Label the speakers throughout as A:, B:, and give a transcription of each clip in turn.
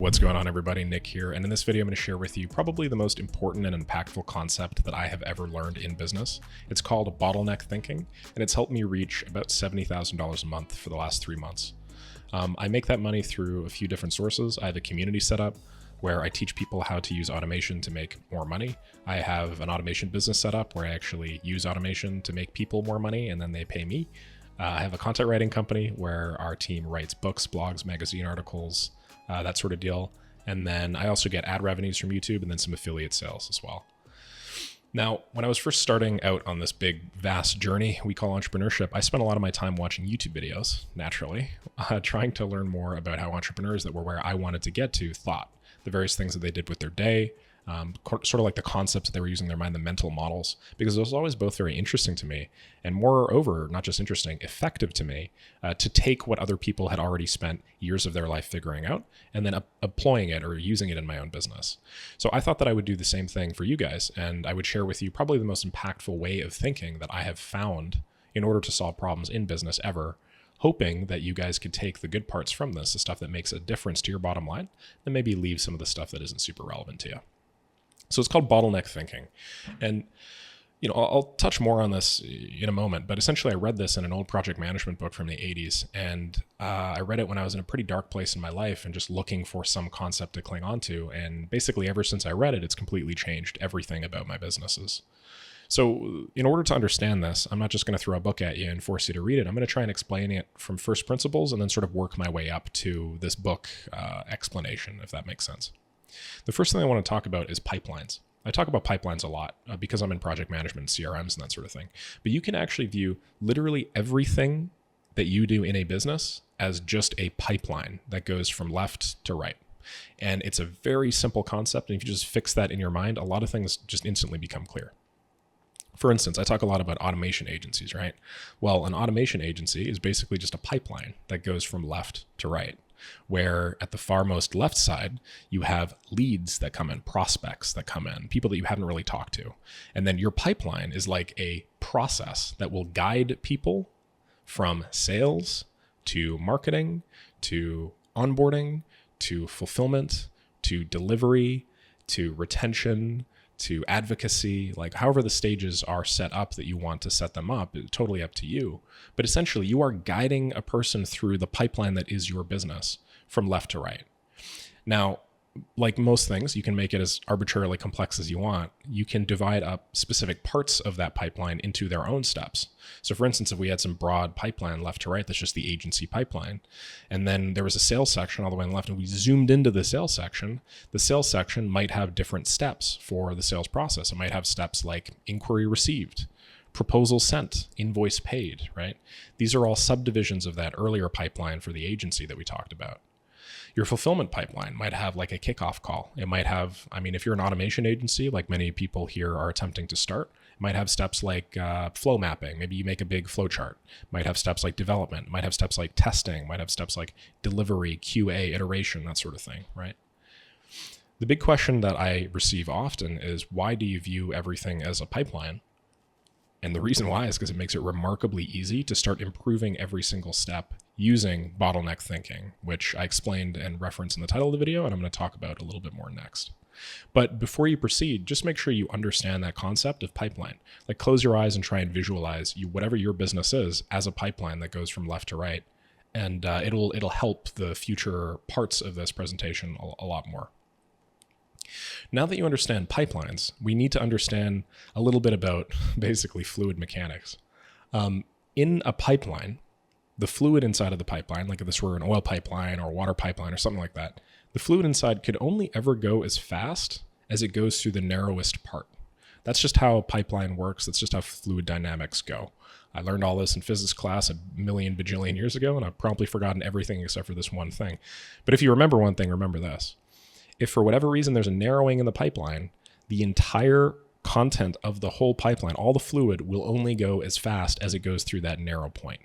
A: What's going on, everybody? Nick here, and in this video I'm going to share with you probably the most important and impactful concept that I have ever learned in business. It's called bottleneck thinking, and it's helped me reach about $70,000 a month for the last 3 months. I make that money through a few different sources. I have a community set up where I teach people how to use automation to make more money. I have an automation business set up where I actually use automation to make people more money and then they pay me. I have a content writing company where our team writes books, blogs, magazine articles, that sort of deal. And then I also get ad revenues from YouTube and then some affiliate sales as well. Now, when I was first starting out on this big, vast journey we call entrepreneurship, I spent a lot of my time watching YouTube videos, naturally, trying to learn more about how entrepreneurs that were where I wanted to get to thought, the various things that they did with their day, sort of like the concepts that they were using in their mind, the mental models, because it was always both very interesting to me and moreover, not just interesting, effective to me, to take what other people had already spent years of their life figuring out and then employing it or using it in my own business. So I thought that I would do the same thing for you guys, and I would share with you probably the most impactful way of thinking that I have found in order to solve problems in business ever, hoping that you guys could take the good parts from this, the stuff that makes a difference to your bottom line, and maybe leave some of the stuff that isn't super relevant to you. So it's called bottleneck thinking. And, I'll touch more on this in a moment, but essentially I read this in an old project management book from the 80s. And I read it when I was in a pretty dark place in my life and just looking for some concept to cling on to. And basically ever since I read it, it's completely changed everything about my businesses. So in order to understand this, I'm not just going to throw a book at you and force you to read it. I'm going to try and explain it from first principles and then sort of work my way up to this book explanation, if that makes sense. The first thing I want to talk about is pipelines. I talk about pipelines a lot because I'm in project management, CRMs, and that sort of thing. But you can actually view literally everything that you do in a business as just a pipeline that goes from left to right. And it's a very simple concept. And if you just fix that in your mind, a lot of things just instantly become clear. For instance, I talk a lot about automation agencies, right? Well, an automation agency is basically just a pipeline that goes from left to right, where at the far most left side, you have leads that come in, prospects that come in, people that you haven't really talked to. And then your pipeline is like a process that will guide people from sales to marketing, to onboarding, to fulfillment, to delivery, to retention, to advocacy, like however the stages are set up that you want to set them up, it's totally up to you. But essentially you are guiding a person through the pipeline that is your business from left to right. Now, like most things, you can make it as arbitrarily complex as you want. You can divide up specific parts of that pipeline into their own steps. So for instance, if we had some broad pipeline left to right, that's just the agency pipeline. And then there was a sales section all the way on the left and we zoomed into the sales section might have different steps for the sales process. It might have steps like inquiry received, proposal sent, invoice paid, right? These are all subdivisions of that earlier pipeline for the agency that we talked about. Your fulfillment pipeline might have like a kickoff call. It might have, if you're an automation agency, like many people here are attempting to start, it might have steps like flow mapping. Maybe you make a big flow chart. Might have steps like development, might have steps like testing, might have steps like delivery, QA, iteration, that sort of thing, right? The big question that I receive often is, why do you view everything as a pipeline? And the reason why is because it makes it remarkably easy to start improving every single step using bottleneck thinking, which I explained and referenced in the title of the video, and I'm going to talk about a little bit more next. But before you proceed, just make sure you understand that concept of pipeline. Like close your eyes and try and visualize whatever your business is as a pipeline that goes from left to right. And it'll help the future parts of this presentation a lot more. Now that you understand pipelines, we need to understand a little bit about basically fluid mechanics. In a pipeline, the fluid inside of the pipeline, like if this were an oil pipeline or a water pipeline or something like that, the fluid inside could only ever go as fast as it goes through the narrowest part. That's just how a pipeline works. That's just how fluid dynamics go. I learned all this in physics class a million bajillion years ago, and I've promptly forgotten everything except for this one thing. But if you remember one thing, remember this. If for whatever reason there's a narrowing in the pipeline, the entire content of the whole pipeline, all the fluid, will only go as fast as it goes through that narrow point.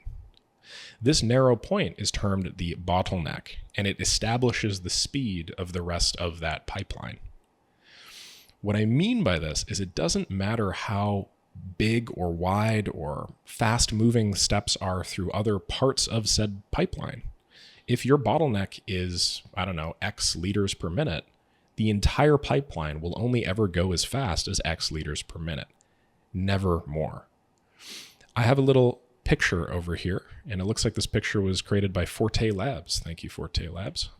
A: This narrow point is termed the bottleneck, and it establishes the speed of the rest of that pipeline. What I mean by this is it doesn't matter how big or wide or fast moving steps are through other parts of said pipeline. If your bottleneck is, I don't know, X liters per minute, the entire pipeline will only ever go as fast as X liters per minute, never more. I have a little picture over here, and it looks like this picture was created by Forte Labs. Thank you, Forte Labs.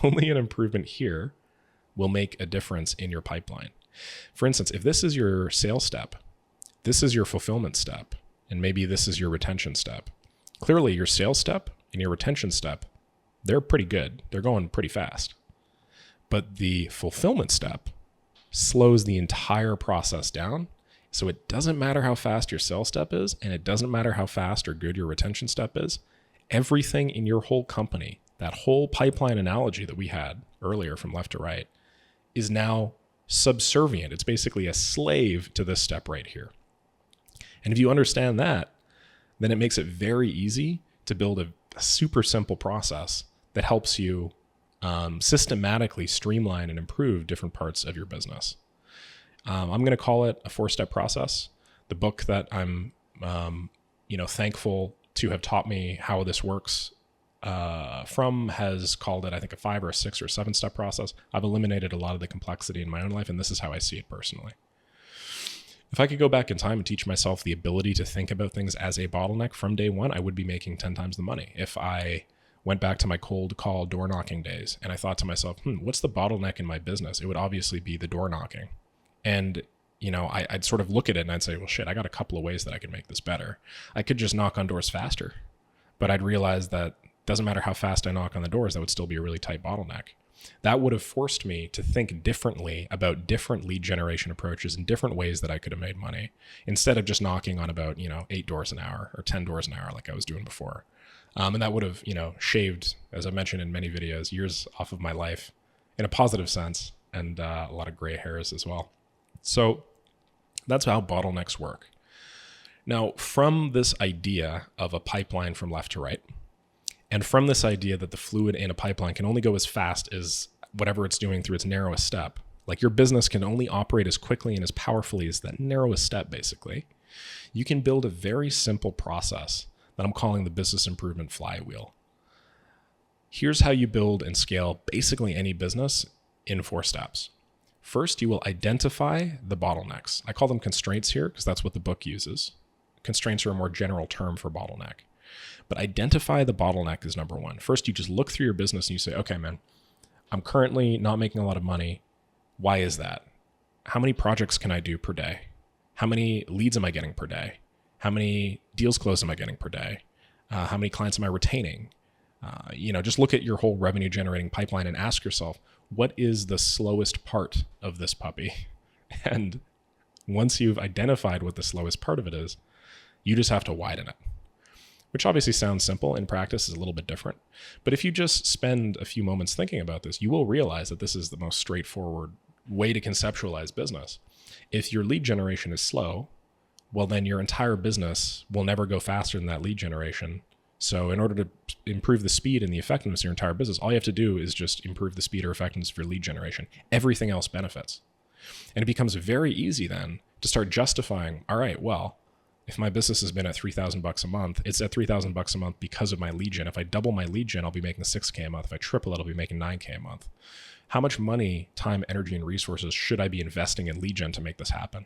A: Only an improvement here will make a difference in your pipeline. For instance, if this is your sales step, this is your fulfillment step, and maybe this is your retention step. Clearly, your sales step and your retention step, they're pretty good. They're going pretty fast. But the fulfillment step slows the entire process down. So it doesn't matter how fast your sales step is, and it doesn't matter how fast or good your retention step is. Everything in your whole company, that whole pipeline analogy that we had earlier from left to right, is now subservient. It's basically a slave to this step right here. And if you understand that, then it makes it very easy to build a super simple process that helps you systematically streamline and improve different parts of your business. I'm going to call it a 4-step process. The book that I'm, thankful to have taught me how this works from has called it, I think, a 5 or a 6 or 7-step process. I've eliminated a lot of the complexity in my own life, and this is how I see it personally. If I could go back in time and teach myself the ability to think about things as a bottleneck from day one, I would be making 10 times the money. If I went back to my cold call door knocking days and I thought to myself, what's the bottleneck in my business? It would obviously be the door knocking. And, I'd sort of look at it and I'd say, well, shit, I got a couple of ways that I could make this better. I could just knock on doors faster, but I'd realize that doesn't matter how fast I knock on the doors, that would still be a really tight bottleneck. That would have forced me to think differently about different lead generation approaches and different ways that I could have made money instead of just knocking on about, 8 doors an hour or 10 doors an hour like I was doing before. And that would have, shaved, as I mentioned in many videos, years off of my life in a positive sense, and a lot of gray hairs as well. So that's how bottlenecks work. Now, from this idea of a pipeline from left to right, and from this idea that the fluid in a pipeline can only go as fast as whatever it's doing through its narrowest step, like your business can only operate as quickly and as powerfully as that narrowest step, basically, you can build a very simple process that I'm calling the business improvement flywheel. Here's how you build and scale basically any business in 4 steps. First, you will identify the bottlenecks. I call them constraints here because that's what the book uses. Constraints are a more general term for bottleneck. But identify the bottleneck is number 1. First, you just look through your business and you say, okay, man, I'm currently not making a lot of money. Why is that? How many projects can I do per day? How many leads am I getting per day? How many deals closed am I getting per day? How many clients am I retaining? Just look at your whole revenue generating pipeline and ask yourself, what is the slowest part of this puppy? And once you've identified what the slowest part of it is, you just have to widen it, which obviously sounds simple. In practice is a little bit different. But if you just spend a few moments thinking about this, you will realize that this is the most straightforward way to conceptualize business. If your lead generation is slow, well, then your entire business will never go faster than that lead generation. So in order to improve the speed and the effectiveness of your entire business, all you have to do is just improve the speed or effectiveness of your lead generation. Everything else benefits. And it becomes very easy then to start justifying, all right, well, if my business has been at $3,000 a month, it's at $3,000 a month because of my lead gen. If I double my lead gen, I'll be making $6,000 a month. If I triple it, I'll be making $9,000 a month. How much money, time, energy, and resources should I be investing in lead gen to make this happen?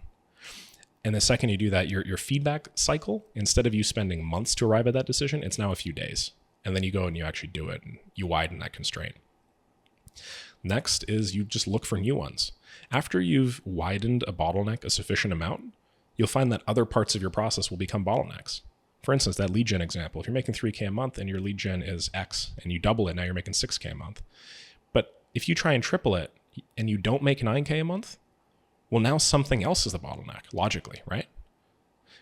A: And the second you do that, your feedback cycle, instead of you spending months to arrive at that decision, it's now a few days. And then you go and you actually do it and you widen that constraint. Next is you just look for new ones. After you've widened a bottleneck a sufficient amount, you'll find that other parts of your process will become bottlenecks. For instance, that lead gen example, if you're making $3,000 a month and your lead gen is X and you double it, now you're making $6,000 a month. But if you try and triple it and you don't make $9,000 a month, well, now something else is the bottleneck, logically, right?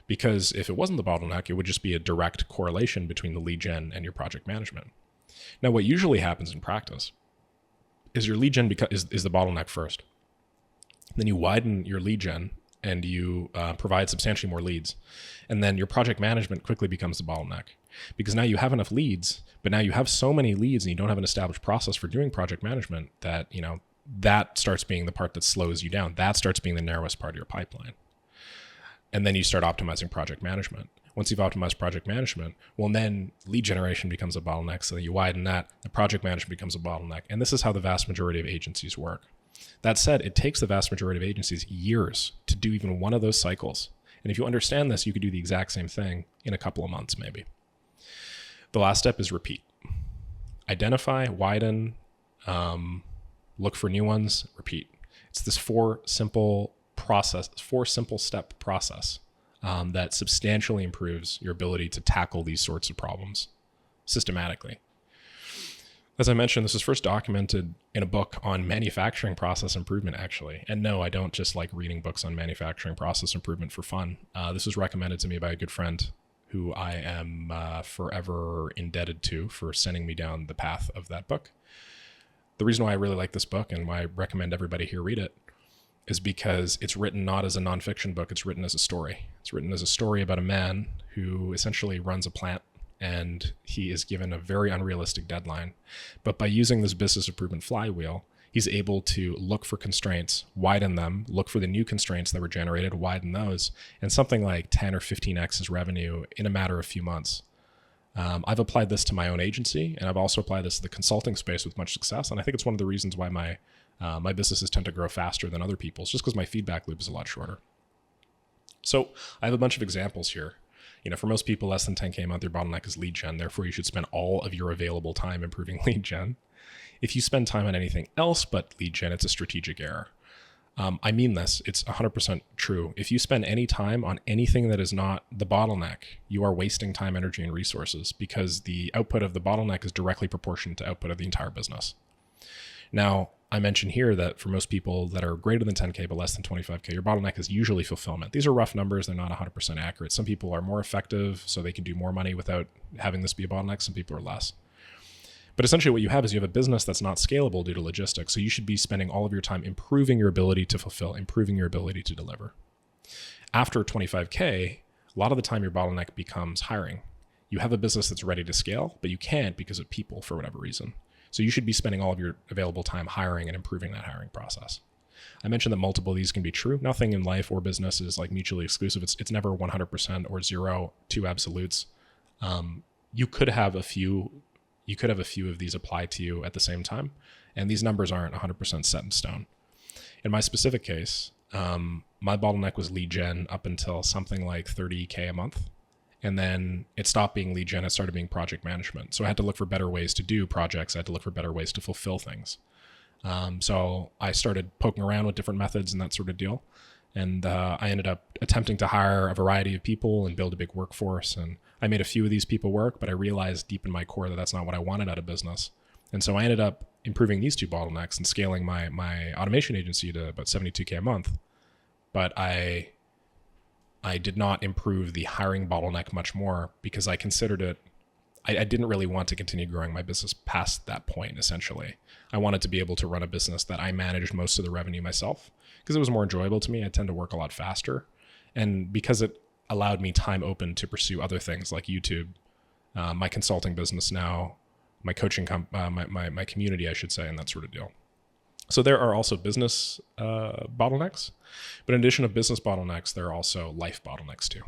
A: Because if it wasn't the bottleneck, it would just be a direct correlation between the lead gen and your project management. Now, what usually happens in practice is your lead gen is the bottleneck first. Then you widen your lead gen and you provide substantially more leads. And then your project management quickly becomes the bottleneck because now you have enough leads, but now you have so many leads and you don't have an established process for doing project management that, that starts being the part that slows you down. That starts being the narrowest part of your pipeline. And then you start optimizing project management. Once you've optimized project management, well, then lead generation becomes a bottleneck. So you widen that, the project management becomes a bottleneck. And this is how the vast majority of agencies work. That said, it takes the vast majority of agencies years to do even one of those cycles. And if you understand this, you could do the exact same thing in a couple of months, maybe. The last step is repeat. Identify, widen, look for new ones, repeat. It's this four simple step process that substantially improves your ability to tackle these sorts of problems systematically. As I mentioned, this was first documented in a book on manufacturing process improvement, actually. And no, I don't just like reading books on manufacturing process improvement for fun. This was recommended to me by a good friend who I am forever indebted to for sending me down the path of that book. The reason why I really like this book and why I recommend everybody here read it is because it's written not as a nonfiction book, it's written as a story. It's written as a story about a man who essentially runs a plant, and he is given a very unrealistic deadline. But by using this business improvement flywheel, he's able to look for constraints, widen them, look for the new constraints that were generated, widen those, and something like 10 or 15x his revenue in a matter of a few months. I've applied this to my own agency, and I've also applied this to the consulting space with much success. And I think it's one of the reasons why my businesses tend to grow faster than other people's, just because my feedback loop is a lot shorter. So I have a bunch of examples here. For most people, less than 10K a month, your bottleneck is lead gen. Therefore, you should spend all of your available time improving lead gen. If you spend time on anything else but lead gen, it's a strategic error. I mean this, it's 100% true. If you spend any time on anything that is not the bottleneck, you are wasting time, energy, and resources, because the output of the bottleneck is directly proportionate to output of the entire business. Now, I mentioned here that for most people that are greater than 10K but less than 25K, your bottleneck is usually fulfillment. These are rough numbers. They're not 100% accurate. Some people are more effective, so they can do more money without having this be a bottleneck. Some people are less. But essentially what you have is you have a business that's not scalable due to logistics. So you should be spending all of your time improving your ability to fulfill, improving your ability to deliver. After 25K, a lot of the time your bottleneck becomes hiring. You have a business that's ready to scale, but you can't because of people for whatever reason. So you should be spending all of your available time hiring and improving that hiring process. I mentioned that multiple of these can be true. Nothing in life or business is like mutually exclusive. It's never 100% or zero, two absolutes. You could have a few of these apply to you at the same time, and these numbers aren't 100% set in stone. In my specific case, my bottleneck was lead gen up until something like 30K a month. And then it stopped being lead gen, it started being project management. So I had to look for better ways to do projects. I had to look for better ways to fulfill things. So I started poking around with different methods and that sort of deal. And I ended up attempting to hire a variety of people and build a big workforce. And I made a few of these people work, but I realized deep in my core that that's not what I wanted out of business. And so I ended up improving these two bottlenecks and scaling my automation agency to about 72K a month. But I did not improve the hiring bottleneck much more because I considered it, I didn't really want to continue growing my business past that point, essentially. I wanted to be able to run a business that I managed most of the revenue myself because it was more enjoyable to me. I tend to work a lot faster. And because it allowed me time open to pursue other things like YouTube, my consulting business now, my coaching, my community, I should say, and that sort of deal. So there are also business bottlenecks, but in addition to business bottlenecks, there are also life bottlenecks too.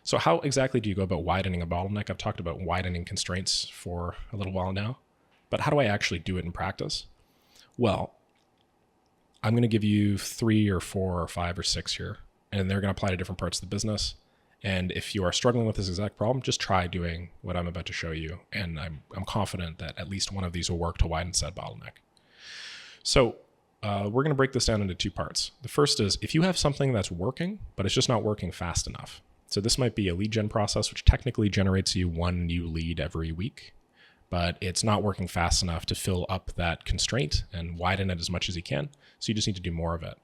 A: So how exactly do you go about widening a bottleneck? I've talked about widening constraints for a little while now, but how do I actually do it in practice? Well, I'm going to give you 3 or 4 or 5 or 6 here, and they're going to apply to different parts of the business. And if you are struggling with this exact problem, just try doing what I'm about to show you. And I'm confident that at least one of these will work to widen said bottleneck. So we're going to break this down into 2 parts. The first is if you have something that's working, but it's just not working fast enough. So this might be a lead gen process, which technically generates you 1 new lead every week, but it's not working fast enough to fill up that constraint and widen it as much as you can. So you just need to do more of it.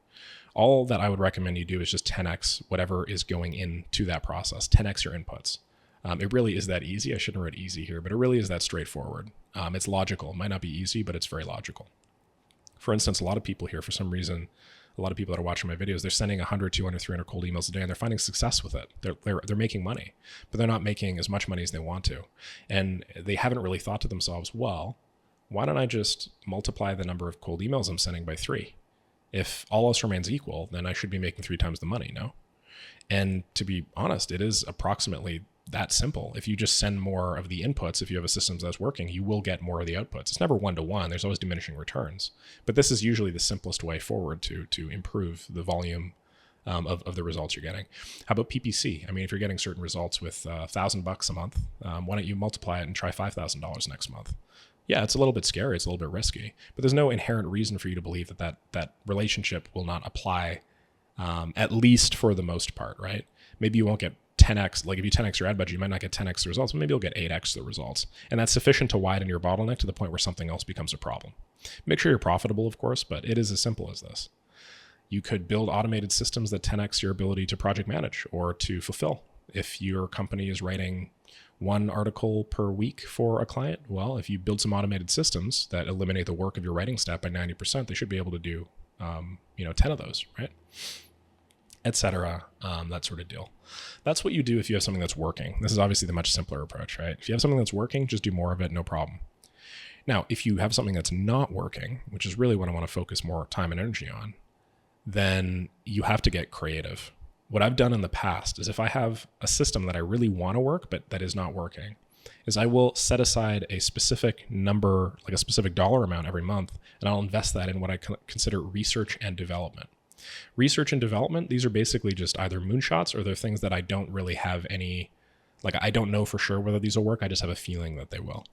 A: All that I would recommend you do is just 10x whatever is going into that process, 10x your inputs. It really is that easy. I shouldn't write easy here, but it really is that straightforward. It's logical. It might not be easy, but it's very logical. For instance, a lot of people here, for some reason, a lot of people that are watching my videos, they're sending 100, 200, 300 cold emails a day, and they're finding success with it. They're making money, but they're not making as much money as they want to. And they haven't really thought to themselves, well, why don't I just multiply the number of cold emails I'm sending by 3? If all else remains equal, then I should be making 3 times the money, no? And to be honest, it is approximately that simple. If you just send more of the inputs, if you have a system that's working, you will get more of the outputs. It's never one-to-one. There's always diminishing returns. But this is usually the simplest way forward to improve the volume of the results you're getting. How about PPC? I mean, if you're getting certain results with $1,000 a month, why don't you multiply it and try $5,000 next month? Yeah, it's a little bit scary. It's a little bit risky, but there's no inherent reason for you to believe that relationship will not apply, at least for the most part, right? Maybe you won't get 10x, like if you 10x your ad budget, you might not get 10x the results, but maybe you'll get 8x the results. And that's sufficient to widen your bottleneck to the point where something else becomes a problem. Make sure you're profitable, of course, but it is as simple as this. You could build automated systems that 10x your ability to project manage or to fulfill. If your company is writing one article per week for a client, well, if you build some automated systems that eliminate the work of your writing staff by 90%, they should be able to do 10 of those, right? Etc. That sort of deal. That's what you do if you have something that's working. This is obviously the much simpler approach, right? If you have something that's working, just do more of it, no problem. Now, if you have something that's not working, which is really what I want to focus more time and energy on, then you have to get creative. What I've done in the past is if I have a system that I really want to work, but that is not working, is I will set aside a specific number, like a specific dollar amount every month, and I'll invest that in what I consider research and development. Research and development, these are basically just either moonshots or they're things that I don't really have any, like I don't know for sure whether these will work. I just have a feeling that they will.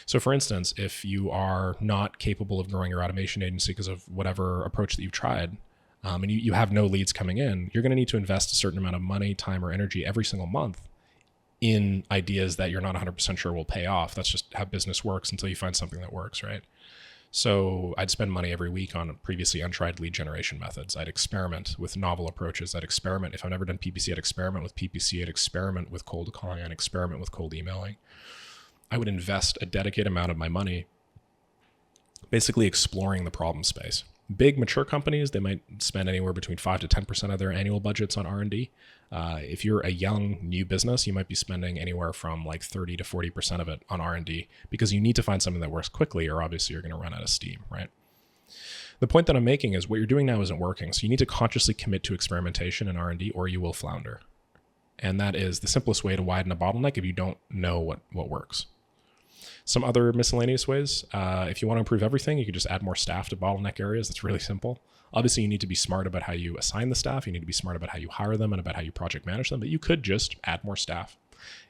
A: So for instance, if you are not capable of growing your automation agency because of whatever approach that you've tried, and you have no leads coming in, you're going to need to invest a certain amount of money, time, or energy every single month in ideas that you're not 100% sure will pay off. That's just how business works until you find something that works, right? So I'd spend money every week on previously untried lead generation methods. I'd experiment with novel approaches. I'd experiment. If I've never done PPC, I'd experiment with PPC. I'd experiment with cold calling. I'd experiment with cold emailing. I would invest a dedicated amount of my money basically exploring the problem space. Big mature companies, they might spend anywhere between 5 to 10% of their annual budgets on R&D. If you're a young new business, you might be spending anywhere from like 30 to 40% of it on R&D because you need to find something that works quickly or obviously you're going to run out of steam, right? The point that I'm making is what you're doing now isn't working. So you need to consciously commit to experimentation and R&D or you will flounder. And that is the simplest way to widen a bottleneck if you don't know what works. Some other miscellaneous ways, if you want to improve everything, you could just add more staff to bottleneck areas. That's really simple. Obviously, you need to be smart about how you assign the staff. You need to be smart about how you hire them and about how you project manage them, but you could just add more staff.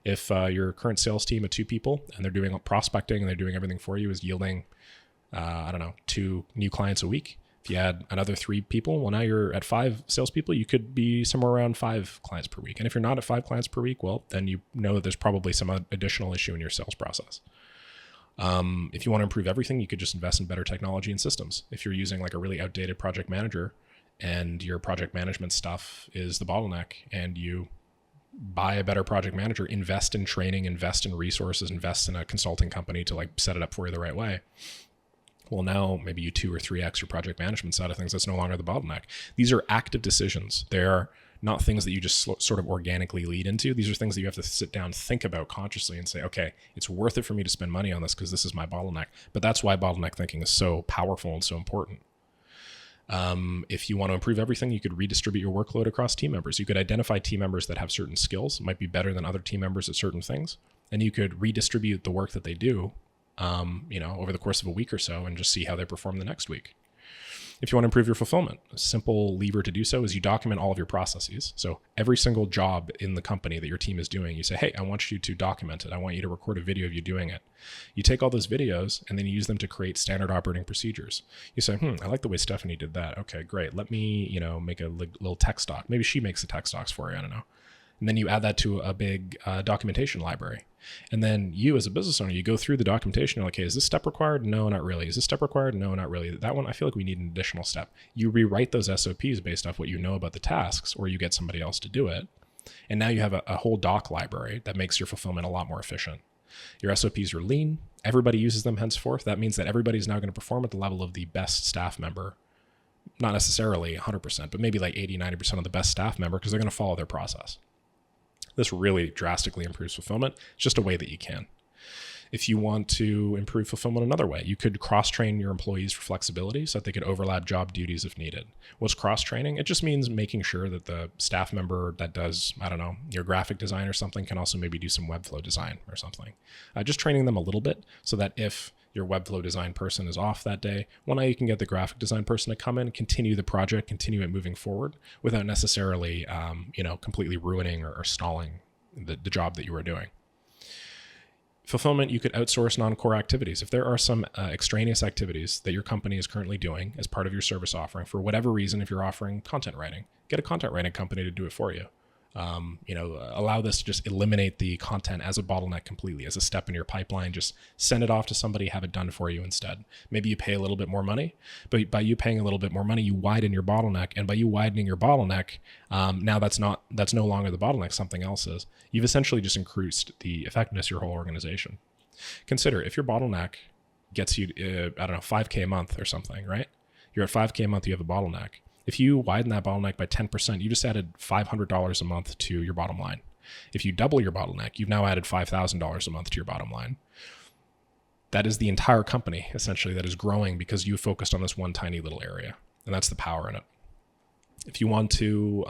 A: If your current sales team of 2 people and they're doing prospecting and they're doing everything for you is yielding, 2 new clients a week. If you add another 3 people, well, now you're at 5 salespeople. You could be somewhere around 5 clients per week. And if you're not at 5 clients per week, well, then you know that there's probably some additional issue in your sales process. If you want to improve everything, you could just invest in better technology and systems. If you're using like a really outdated project manager and your project management stuff is the bottleneck and you buy a better project manager, invest in training, invest in resources, invest in a consulting company to like set it up for you the right way. Well, now maybe you 2 or 3x your project management side of things. That's no longer the bottleneck. These are active decisions. They're not things that you just sort of organically lead into. These are things that you have to sit down, think about consciously and say, okay, it's worth it for me to spend money on this because this is my bottleneck. But that's why bottleneck thinking is so powerful and so important. If you want to improve everything, you could redistribute your workload across team members. You could identify team members that have certain skills, might be better than other team members at certain things. And you could redistribute the work that they do, over the course of a week or so and just see how they perform the next week. If you want to improve your fulfillment, a simple lever to do so is you document all of your processes. So every single job in the company that your team is doing, you say, hey, I want you to document it. I want you to record a video of you doing it. You take all those videos and then you use them to create standard operating procedures. You say, I like the way Stephanie did that. Okay, great. Let me, make a little text doc. Maybe she makes the text docs for you. I don't know. And then you add that to a big documentation library. And then you as a business owner, you go through the documentation. You're like, hey, is this step required? No, not really. Is this step required? No, not really. That one, I feel like we need an additional step. You rewrite those SOPs based off what you know about the tasks, or you get somebody else to do it. And now you have a whole doc library that makes your fulfillment a lot more efficient. Your SOPs are lean. Everybody uses them henceforth. That means that everybody's now going to perform at the level of the best staff member. Not necessarily 100%, but maybe like 80, 90% of the best staff member because they're going to follow their process. This really drastically improves fulfillment. It's just a way that you can. If you want to improve fulfillment another way, you could cross-train your employees for flexibility so that they could overlap job duties if needed. What's cross-training? It just means making sure that the staff member that does, I don't know, your graphic design or something can also maybe do some Webflow design or something. Just training them a little bit so that if your Webflow design person is off that day, well, now you can get the graphic design person to come in, continue the project, continue it moving forward without necessarily, completely ruining or stalling the job that you are doing. Fulfillment, you could outsource non-core activities. If there are some extraneous activities that your company is currently doing as part of your service offering, for whatever reason, if you're offering content writing, get a content writing company to do it for you. Allow this to just eliminate the content as a bottleneck completely, as a step in your pipeline. Just send it off to somebody, have it done for you instead. Maybe you pay a little bit more money, but by you paying a little bit more money, you widen your bottleneck. And by you widening your bottleneck, now that's no longer the bottleneck, something else is. You've essentially just increased the effectiveness of your whole organization. Consider if your bottleneck gets you, 5K a month or something, right? You're at 5K a month, you have a bottleneck. If you widen that bottleneck by 10%, you just added $500 a month to your bottom line. If you double your bottleneck, you've now added $5,000 a month to your bottom line. That is the entire company, essentially, that is growing because you focused on this one tiny little area. And that's the power in it. If you want to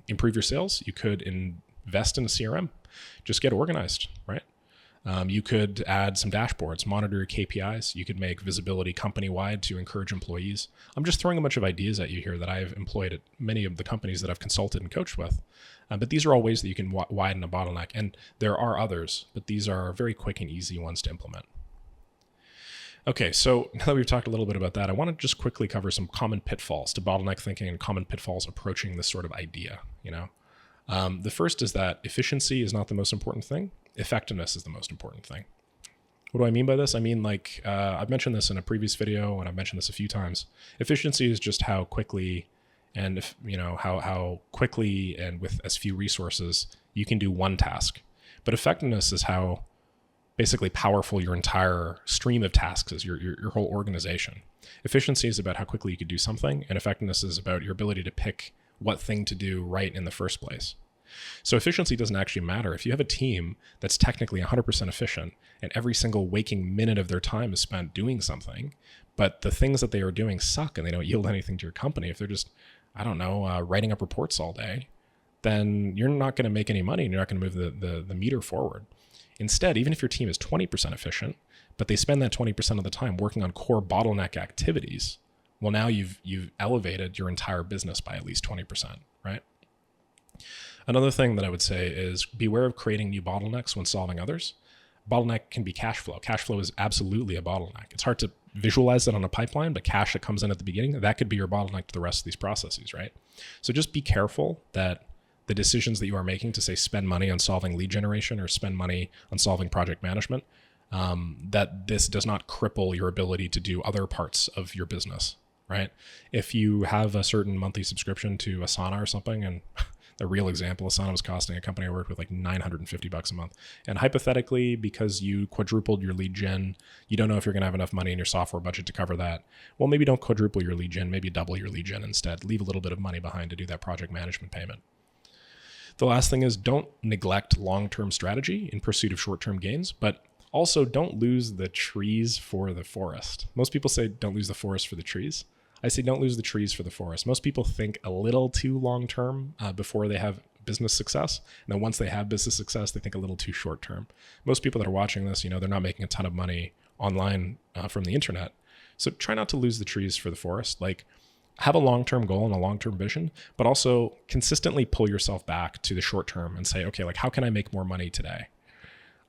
A: improve your sales, you could invest in a CRM. Just get organized, right? You could add some dashboards, monitor your KPIs. You could make visibility company-wide to encourage employees. I'm just throwing a bunch of ideas at you here that I've employed at many of the companies that I've consulted and coached with. But these are all ways that you can widen a bottleneck. And there are others, but these are very quick and easy ones to implement. Okay, so now that we've talked a little bit about that, I want to just quickly cover some common pitfalls to bottleneck thinking and common pitfalls approaching this sort of idea. The first is that efficiency is not the most important thing. Effectiveness is the most important thing. What do I mean by this? I mean, I've mentioned this in a previous video, and I've mentioned this a few times. Efficiency is just how quickly and how quickly and with as few resources you can do one task. But effectiveness is how basically powerful your entire stream of tasks is, your whole organization. Efficiency is about how quickly you could do something, and effectiveness is about your ability to pick what thing to do right in the first place. So efficiency doesn't actually matter. If you have a team that's technically 100% efficient and every single waking minute of their time is spent doing something, but the things that they are doing suck and they don't yield anything to your company, if they're just, writing up reports all day, then you're not going to make any money and you're not going to move the meter forward. Instead, even if your team is 20% efficient, but they spend that 20% of the time working on core bottleneck activities, well, now you've elevated your entire business by at least 20%, right? Another thing that I would say is beware of creating new bottlenecks when solving others. Bottleneck can be cash flow. Cash flow is absolutely a bottleneck. It's hard to visualize it on a pipeline, but cash that comes in at the beginning, that could be your bottleneck to the rest of these processes, right? So just be careful that the decisions that you are making to say spend money on solving lead generation or spend money on solving project management, that this does not cripple your ability to do other parts of your business, right? If you have a certain monthly subscription to Asana or something, and a real example, Asana was costing a company I worked with like $950 a month. And hypothetically, because you quadrupled your lead gen, you don't know if you're going to have enough money in your software budget to cover that. Well, maybe don't quadruple your lead gen, maybe double your lead gen instead. Leave a little bit of money behind to do that project management payment. The last thing is don't neglect long-term strategy in pursuit of short-term gains, but also don't lose the trees for the forest. Most people say don't lose the forest for the trees. I say don't lose the trees for the forest. Most people think a little too long-term before they have business success. And then once they have business success, they think a little too short-term. Most people that are watching this, they're not making a ton of money online from the internet. So try not to lose the trees for the forest. Have a long-term goal and a long-term vision, but also consistently pull yourself back to the short-term and say, okay, how can I make more money today?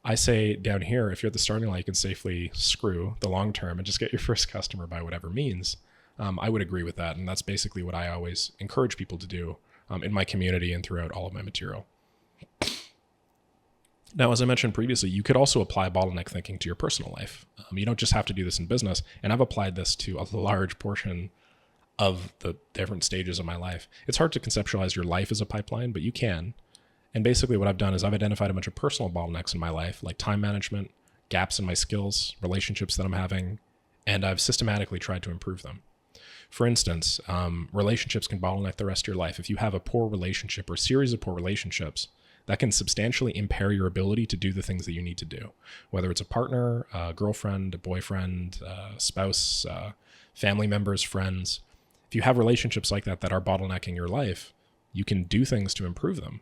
A: I say down here, if you're at the starting line, you can safely screw the long-term and just get your first customer by whatever means. I would agree with that. And that's basically what I always encourage people to do in my community and throughout all of my material. Now, as I mentioned previously, you could also apply bottleneck thinking to your personal life. You don't just have to do this in business. And I've applied this to a large portion of the different stages of my life. It's hard to conceptualize your life as a pipeline, but you can. And basically what I've done is I've identified a bunch of personal bottlenecks in my life, like time management, gaps in my skills, relationships that I'm having, and I've systematically tried to improve them. For instance, relationships can bottleneck the rest of your life. If you have a poor relationship or a series of poor relationships, that can substantially impair your ability to do the things that you need to do, whether it's a partner, a girlfriend, a boyfriend, a spouse, family members, friends. If you have relationships like that that are bottlenecking your life, you can do things to improve them.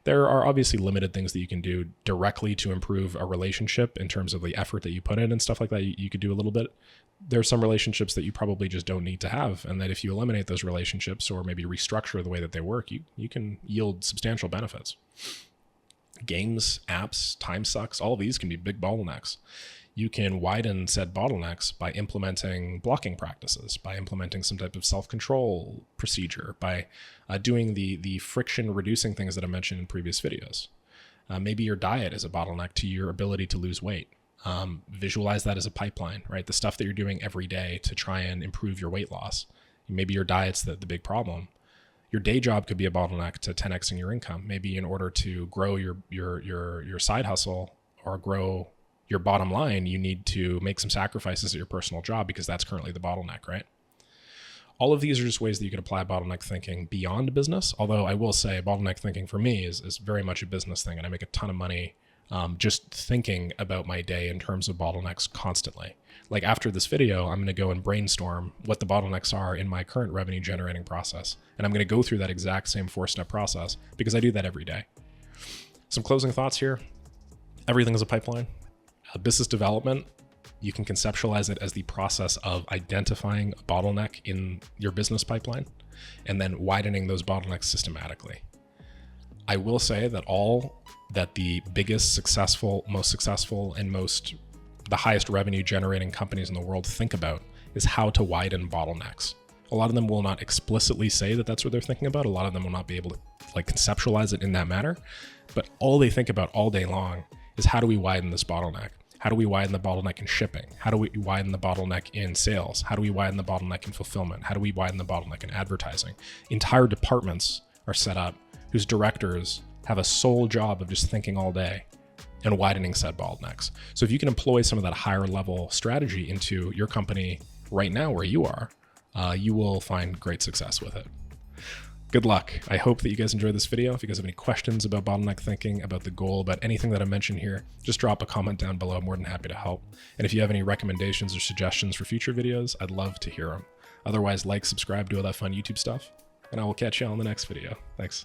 A: There are obviously limited things that you can do directly to improve a relationship in terms of the effort that you put in and stuff like that. You could do a little bit. There are some relationships that you probably just don't need to have, and that if you eliminate those relationships or maybe restructure the way that they work, you can yield substantial benefits. Games, apps, time sucks, all of these can be big bottlenecks. You can widen said bottlenecks by implementing blocking practices, by implementing some type of self-control procedure, by doing the friction reducing things that I mentioned in previous videos. Maybe your diet is a bottleneck to your ability to lose weight. Visualize that as a pipeline, right? The stuff that you're doing every day to try and improve your weight loss. Maybe your diet's the big problem. Your day job could be a bottleneck to 10xing your income. Maybe in order to grow your side hustle or grow your bottom line, you need to make some sacrifices at your personal job because that's currently the bottleneck, right? All of these are just ways that you can apply bottleneck thinking beyond business. Although I will say bottleneck thinking for me is very much a business thing, and I make a ton of money just thinking about my day in terms of bottlenecks constantly. Like after this video, I'm going to go and brainstorm what the bottlenecks are in my current revenue generating process. And I'm going to go through that exact same 4-step process because I do that every day. Some closing thoughts here. Everything is a pipeline. Business development, you can conceptualize it as the process of identifying a bottleneck in your business pipeline and then widening those bottlenecks systematically. I will say that the biggest successful, most successful, and the highest revenue generating companies in the world think about is how to widen bottlenecks. A lot of them will not explicitly say that that's what they're thinking about. A lot of them will not be able to conceptualize it in that manner, but all they think about all day long is how do we widen this bottleneck? How do we widen the bottleneck in shipping? How do we widen the bottleneck in sales? How do we widen the bottleneck in fulfillment? How do we widen the bottleneck in advertising? Entire departments are set up whose directors have a sole job of just thinking all day and widening said bottlenecks. So if you can employ some of that higher level strategy into your company right now where you are, you will find great success with it. Good luck. I hope that you guys enjoyed this video. If you guys have any questions about bottleneck thinking, about the goal, about anything that I mentioned here, just drop a comment down below. I'm more than happy to help. And if you have any recommendations or suggestions for future videos, I'd love to hear them. Otherwise, like, subscribe, do all that fun YouTube stuff, and I will catch you on the next video. Thanks.